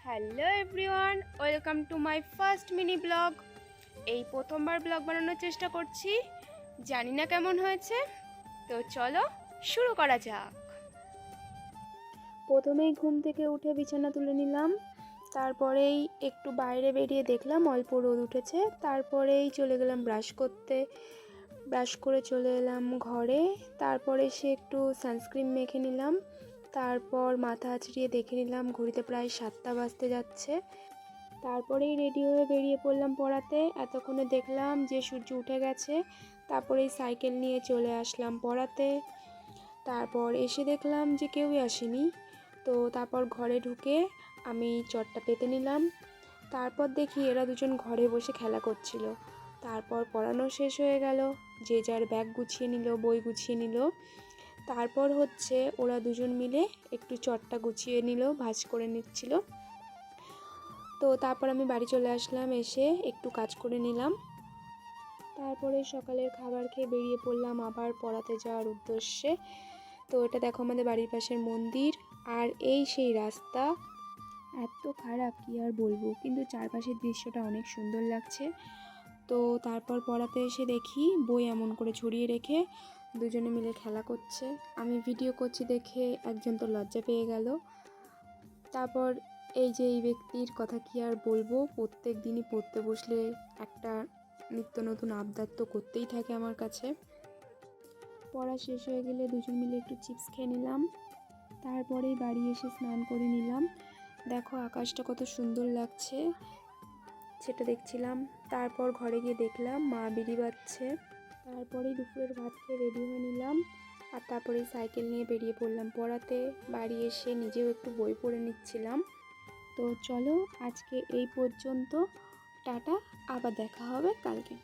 Hello everyone, welcome to my first mini blog. এই প্রথমবার blog বানানোর চেষ্টা করছি, জানি না কেমন হয়েছে। তো চলো শুরু করা যাক। প্রথমেই ঘুম থেকে উঠে বিছানা তুলে নিলাম, তারপরেই একটু বাইরে বেরিয়ে দেখলাম অল্প রোদ উঠেছে, তারপরেই চলে গেলাম ব্রাশ করতে। ব্রাশ করে চলে এলাম ঘরে, তারপরে সে একটু সানস্ক্রিন মেখে নিলাম, তারপর মাথা আঁচড়িয়ে দেখে নিলাম ঘড়িতে প্রায় 7টা বাজতে যাচ্ছে। তারপরেই রেডি হয়ে বেরিয়ে পড়লাম পড়াতে। এতক্ষণে দেখলাম যে সূর্য উঠে গেছে, তারপরেই সাইকেল নিয়ে চলে আসলাম পড়াতে। তারপর এসে দেখলাম যে কেউই আসেনি, তো তারপর ঘরে ঢুকে আমি চটটা পেতে নিলাম। তারপর দেখি এরা দুজন ঘরে বসে খেলা করছিল। তারপর পড়ানো শেষ হয়ে গেল, যে যার ব্যাগ গুছিয়ে নিল, বই গুছিয়ে নিল। তারপর হচ্ছে ওরা দুজন মিলে একটু চটটা গুছিয়ে নিল, ভাঁজ করে নিচ্ছিল। তো তারপর আমি বাড়ি চলে আসলাম, এসে একটু কাজ করে নিলাম। তারপরে সকালের খাবার খেয়ে বেরিয়ে পড়লাম আবার পড়াতে যাওয়ার উদ্দেশ্যে। তো এটা দেখো আমাদের বাড়ির পাশের মন্দির, আর এই সেই রাস্তা। এত খারাপ কি আর বলবো, কিন্তু চারপাশের দৃশ্যটা অনেক সুন্দর লাগছে। তো তারপর পড়াতে এসে দেখি বই এমন করে ছড়িয়ে রেখে দুজনে মিলে খেলা করছে। আমি ভিডিও করছি দেখে একজন তো লজ্জা পেয়ে গেল। তারপর এই যে এই ব্যক্তির কথা কি আর বলবো, প্রত্যেক দিনই পড়তে বসলে একটা নিত্য নতুন আবদার তো করতেই থাকে আমার কাছে। পড়া শেষ হয়ে গেলে দুজন মিলে একটু চিপস খেয়ে নিলাম, তারপরেই বাড়ি এসে স্নান করে নিলাম। দেখো আকাশটা কত সুন্দর লাগছে, সেটা দেখছিলাম। তারপর ঘরে গিয়ে দেখলাম মা বিড়ি বাজছে। তারপরেই দুপুরের ভাত খেয়ে রেডি হয়ে নিলাম, আর তারপরে সাইকেল নিয়ে বেরিয়ে পড়লাম পড়াতে। বাড়ি এসে নিজেও একটু বই পড়ে নিচ্ছিলাম। তো চলো আজকে এই পর্যন্ত, টাটা, আবার দেখা হবে কালকে।